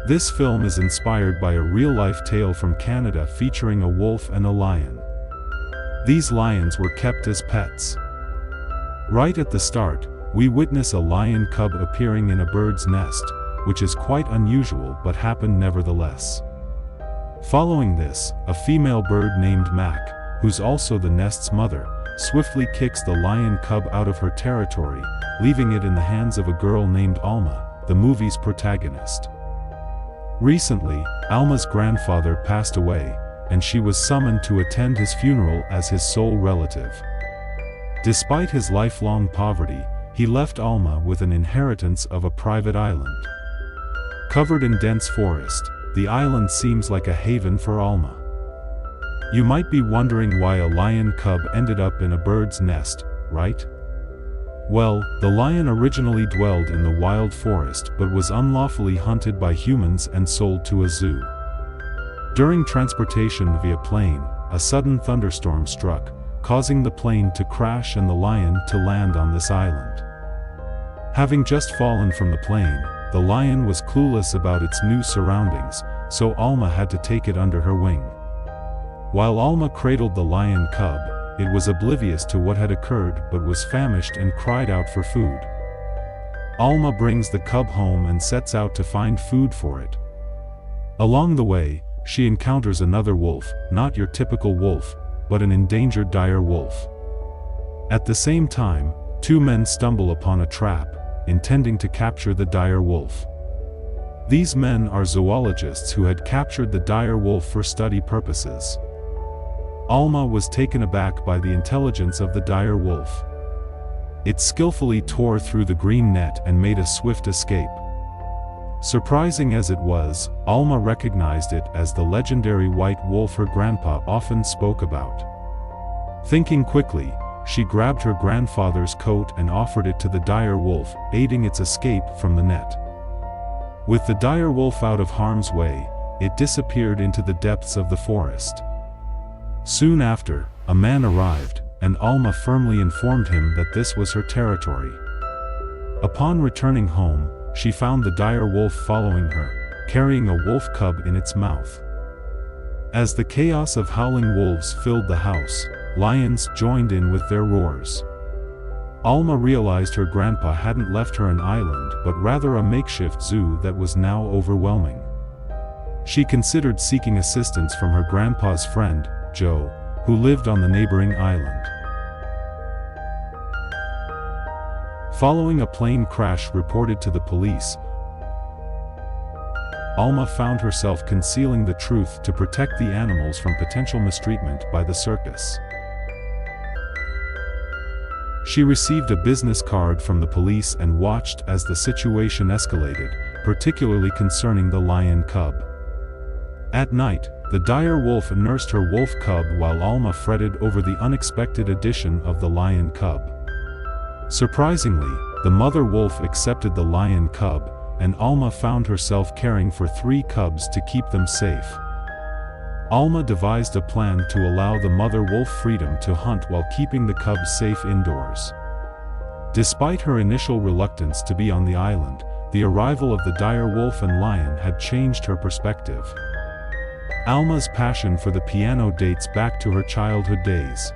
This film is inspired by a real-life tale from Canada featuring a wolf and a lion. These lions were kept as pets. Right at the start, we witness a lion cub appearing in a bird's nest, which is quite unusual but happened nevertheless. Following this, a female bird named Mac, who's also the nest's mother, swiftly kicks the lion cub out of her territory, leaving it in the hands of a girl named Alma, the movie's protagonist. Recently, Alma's grandfather passed away, and she was summoned to attend his funeral as his sole relative. Despite his lifelong poverty, he left Alma with an inheritance of a private island. Covered in dense forest, the island seems like a haven for Alma. You might be wondering why a lion cub ended up in a bird's nest, right? Well, the lion originally dwelled in the wild forest but was unlawfully hunted by humans and sold to a zoo. During transportation via plane, a sudden thunderstorm struck, causing the plane to crash and the lion to land on this island. Having just fallen from the plane, the lion was clueless about its new surroundings, so Alma had to take it under her wing. While Alma cradled the lion cub, it was oblivious to what had occurred but was famished and cried out for food. Alma brings the cub home and sets out to find food for it. Along the way, she encounters another wolf, not your typical wolf, but an endangered dire wolf. At the same time, two men stumble upon a trap, intending to capture the dire wolf. These men are zoologists who had captured the dire wolf for study purposes. Alma was taken aback by the intelligence of the dire wolf. It skillfully tore through the green net and made a swift escape. Surprising as it was, Alma recognized it as the legendary white wolf her grandpa often spoke about. Thinking quickly, she grabbed her grandfather's coat and offered it to the dire wolf, aiding its escape from the net. With the dire wolf out of harm's way, it disappeared into the depths of the forest. Soon after, a man arrived, and Alma firmly informed him that this was her territory. Upon returning home, she found the dire wolf following her, carrying a wolf cub in its mouth. As the chaos of howling wolves filled the house, lions joined in with their roars. Alma realized her grandpa hadn't left her an island but rather a makeshift zoo that was now overwhelming. She considered seeking assistance from her grandpa's friend, Joe, who lived on the neighboring island. Following a plane crash reported to the police, Alma found herself concealing the truth to protect the animals from potential mistreatment by the circus. She received a business card from the police and watched as the situation escalated, particularly concerning the lion cub. At night, the dire wolf nursed her wolf cub while Alma fretted over the unexpected addition of the lion cub. Surprisingly, the mother wolf accepted the lion cub, and Alma found herself caring for 3 cubs to keep them safe. Alma devised a plan to allow the mother wolf freedom to hunt while keeping the cubs safe indoors. Despite her initial reluctance to be on the island, the arrival of the dire wolf and lion had changed her perspective. Alma's passion for the piano dates back to her childhood days.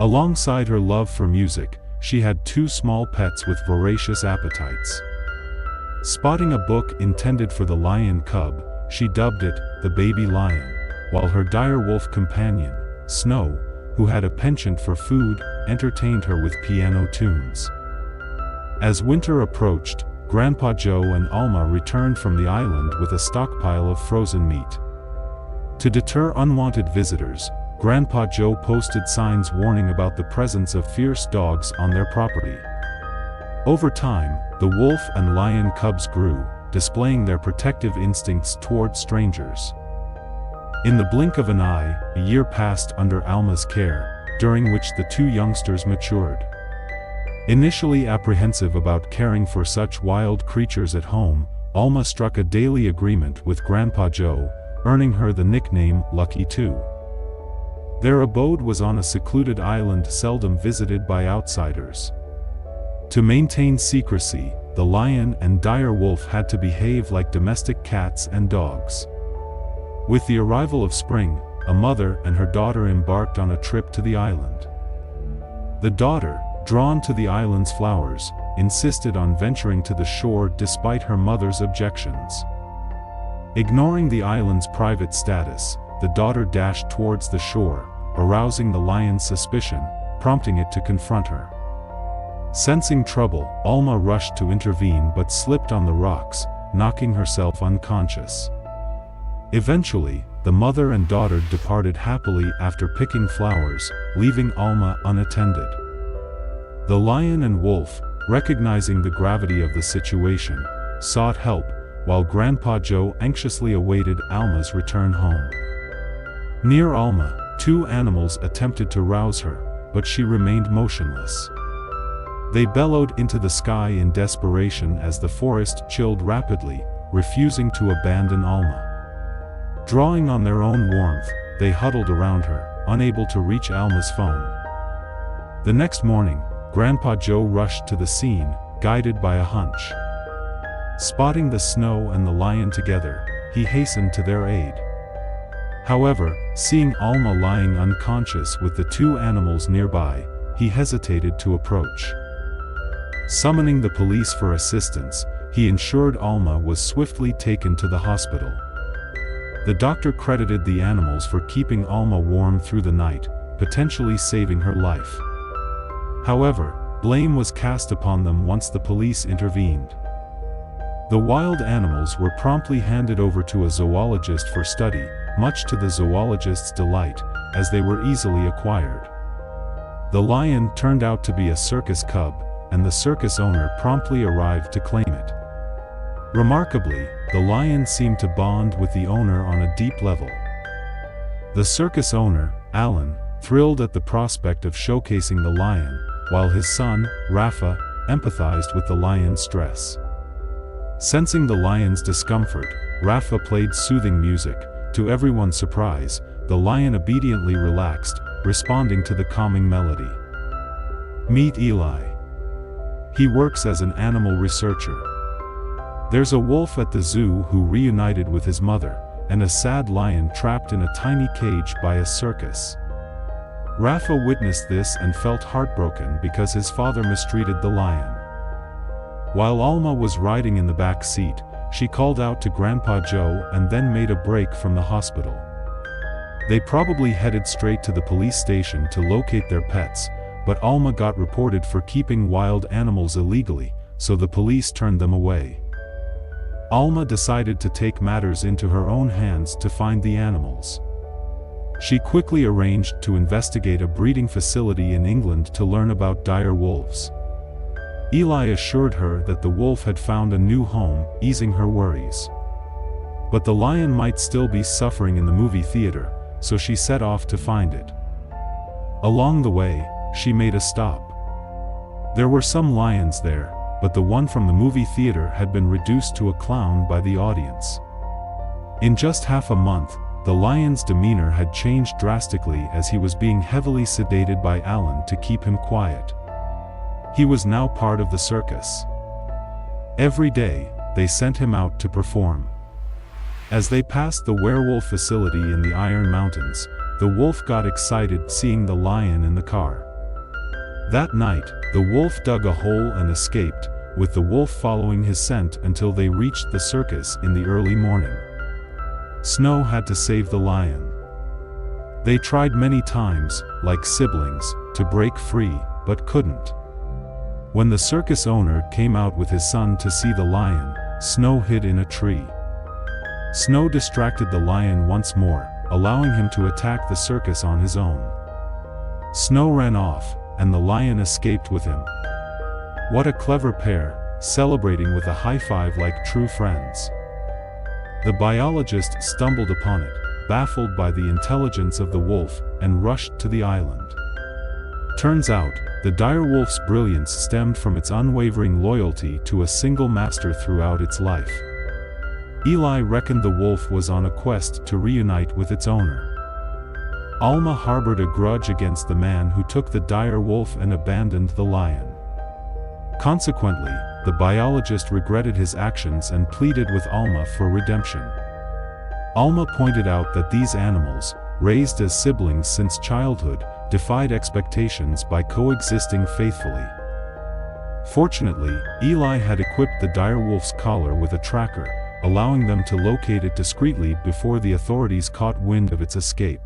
Alongside her love for music, she had 2 small pets with voracious appetites. Spotting a book intended for the lion cub, she dubbed it the baby lion, while her dire wolf companion, Snow, who had a penchant for food, entertained her with piano tunes. As winter approached, Grandpa Joe and Alma returned from the island with a stockpile of frozen meat. To deter unwanted visitors, Grandpa Joe posted signs warning about the presence of fierce dogs on their property. Over time, the wolf and lion cubs grew, displaying their protective instincts toward strangers. In the blink of an eye, a year passed under Alma's care, during which the 2 youngsters matured. Initially apprehensive about caring for such wild creatures at home, Alma struck a daily agreement with Grandpa Joe, earning her the nickname Lucky 2. Their abode was on a secluded island seldom visited by outsiders. To maintain secrecy, the lion and dire wolf had to behave like domestic cats and dogs. With the arrival of spring, a mother and her daughter embarked on a trip to the island. The daughter, drawn to the island's flowers, insisted on venturing to the shore despite her mother's objections. Ignoring the island's private status, the daughter dashed towards the shore, arousing the lion's suspicion, prompting it to confront her. Sensing trouble, Alma rushed to intervene but slipped on the rocks, knocking herself unconscious. Eventually, the mother and daughter departed happily after picking flowers, leaving Alma unattended. The lion and wolf, recognizing the gravity of the situation, sought help, while Grandpa Joe anxiously awaited Alma's return home. Near Alma, two animals attempted to rouse her, but she remained motionless. They bellowed into the sky in desperation as the forest chilled rapidly, refusing to abandon Alma. Drawing on their own warmth, they huddled around her, unable to reach Alma's phone. The next morning, Grandpa Joe rushed to the scene, guided by a hunch. Spotting the Snow and the lion together, he hastened to their aid. However, seeing Alma lying unconscious with the two animals nearby, he hesitated to approach. Summoning the police for assistance, he ensured Alma was swiftly taken to the hospital. The doctor credited the animals for keeping Alma warm through the night, potentially saving her life. However, blame was cast upon them once the police intervened. The wild animals were promptly handed over to a zoologist for study, much to the zoologist's delight, as they were easily acquired. The lion turned out to be a circus cub, and the circus owner promptly arrived to claim it. Remarkably, the lion seemed to bond with the owner on a deep level. The circus owner, Alan, thrilled at the prospect of showcasing the lion, while his son, Rafa, empathized with the lion's stress. Sensing the lion's discomfort, Rafa played soothing music. To everyone's surprise, the lion obediently relaxed, responding to the calming melody. Meet Eli. He works as an animal researcher. There's a wolf at the zoo who reunited with his mother, and a sad lion trapped in a tiny cage by a circus. Rafa witnessed this and felt heartbroken because his father mistreated the lion. While Alma was riding in the back seat, she called out to Grandpa Joe and then made a break from the hospital. They probably headed straight to the police station to locate their pets, but Alma got reported for keeping wild animals illegally, so the police turned them away. Alma decided to take matters into her own hands to find the animals. She quickly arranged to investigate a breeding facility in England to learn about dire wolves. Eli assured her that the wolf had found a new home, easing her worries. But the lion might still be suffering in the movie theater, so she set off to find it. Along the way, she made a stop. There were some lions there, but the one from the movie theater had been reduced to a clown by the audience. In just half a month, the lion's demeanor had changed drastically as he was being heavily sedated by Alan to keep him quiet. He was now part of the circus. Every day, they sent him out to perform. As they passed the werewolf facility in the Iron Mountains, the wolf got excited seeing the lion in the car. That night, the wolf dug a hole and escaped, with the wolf following his scent until they reached the circus in the early morning. Snow had to save the lion. They tried many times, like siblings, to break free, but couldn't. When the circus owner came out with his son to see the lion, Snow hid in a tree. Snow distracted the lion once more, allowing him to attack the circus on his own. Snow ran off, and the lion escaped with him. What a clever pair, celebrating with a high five like true friends. The biologist stumbled upon it, baffled by the intelligence of the wolf, and rushed to the island. Turns out, the dire wolf's brilliance stemmed from its unwavering loyalty to a single master throughout its life. Eli reckoned the wolf was on a quest to reunite with its owner. Alma harbored a grudge against the man who took the dire wolf and abandoned the lion. Consequently, the biologist regretted his actions and pleaded with Alma for redemption. Alma pointed out that these animals, raised as siblings since childhood, defied expectations by coexisting faithfully. Fortunately, Eli had equipped the direwolf's collar with a tracker, allowing them to locate it discreetly before the authorities caught wind of its escape.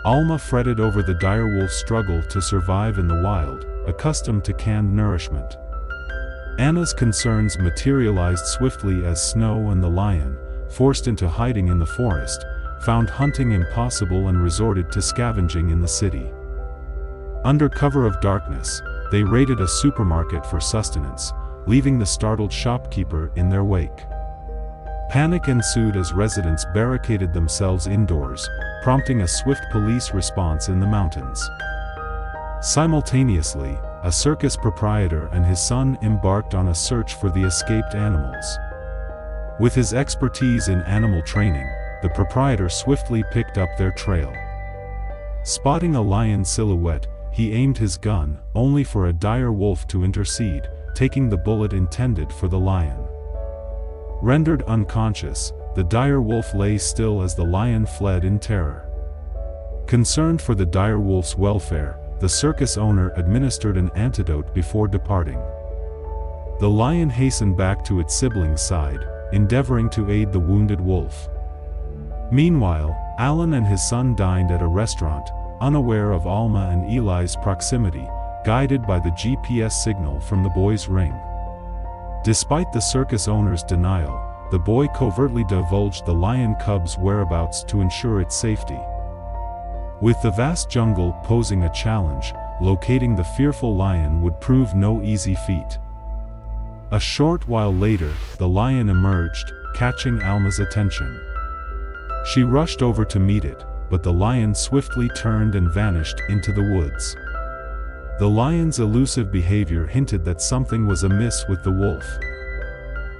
Alma fretted over the direwolf's struggle to survive in the wild, accustomed to canned nourishment. Anna's concerns materialized swiftly as Snow and the lion, forced into hiding in the forest, found hunting impossible and resorted to scavenging in the city. Under cover of darkness, they raided a supermarket for sustenance, leaving the startled shopkeeper in their wake. Panic ensued as residents barricaded themselves indoors, prompting a swift police response in the mountains. Simultaneously, a circus proprietor and his son embarked on a search for the escaped animals. With his expertise in animal training, the proprietor swiftly picked up their trail. Spotting a lion silhouette, he aimed his gun, only for a dire wolf to intercede, taking the bullet intended for the lion. Rendered unconscious, the dire wolf lay still as the lion fled in terror. Concerned for the dire wolf's welfare, the circus owner administered an antidote before departing. The lion hastened back to its sibling's side, endeavoring to aid the wounded wolf. Meanwhile, Alan and his son dined at a restaurant, unaware of Alma and Eli's proximity, guided by the GPS signal from the boy's ring. Despite the circus owner's denial, the boy covertly divulged the lion cub's whereabouts to ensure its safety. With the vast jungle posing a challenge, locating the fearful lion would prove no easy feat. A short while later, the lion emerged, catching Alma's attention. She rushed over to meet it, but the lion swiftly turned and vanished into the woods. The lion's elusive behavior hinted that something was amiss with the wolf.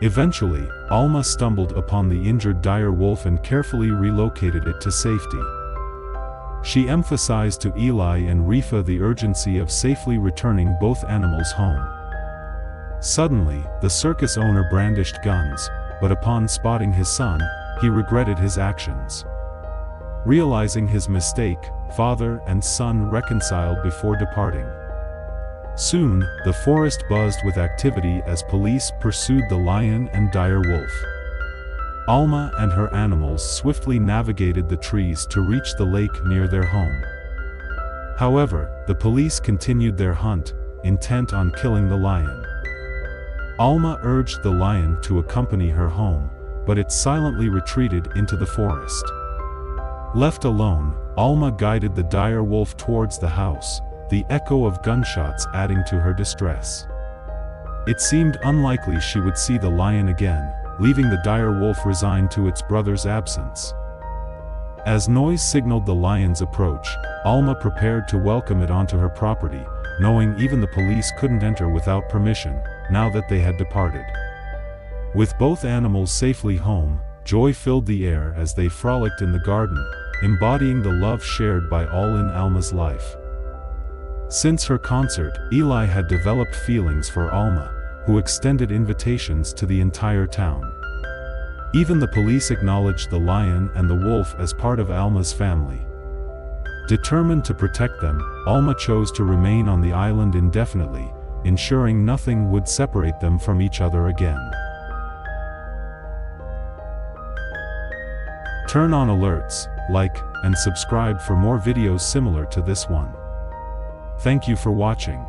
Eventually, Alma stumbled upon the injured dire wolf and carefully relocated it to safety. She emphasized to Eli and Rifa the urgency of safely returning both animals home. Suddenly, the circus owner brandished guns, but upon spotting his son, he regretted his actions. Realizing his mistake, father and son reconciled before departing. Soon, the forest buzzed with activity as police pursued the lion and dire wolf. Alma and her animals swiftly navigated the trees to reach the lake near their home. However, the police continued their hunt, intent on killing the lion. Alma urged the lion to accompany her home, but it silently retreated into the forest. Left alone, Alma guided the dire wolf towards the house, the echo of gunshots adding to her distress. It seemed unlikely she would see the lion again, leaving the dire wolf resigned to its brother's absence. As noise signaled the lion's approach, Alma prepared to welcome it onto her property, knowing even the police couldn't enter without permission, now that they had departed. With both animals safely home, joy filled the air as they frolicked in the garden, embodying the love shared by all in Alma's life. Since her concert, Eli had developed feelings for Alma, who extended invitations to the entire town. Even the police acknowledged the lion and the wolf as part of Alma's family. Determined to protect them, Alma chose to remain on the island indefinitely, ensuring nothing would separate them from each other again. Turn on alerts, like, and subscribe for more videos similar to this one. Thank you for watching.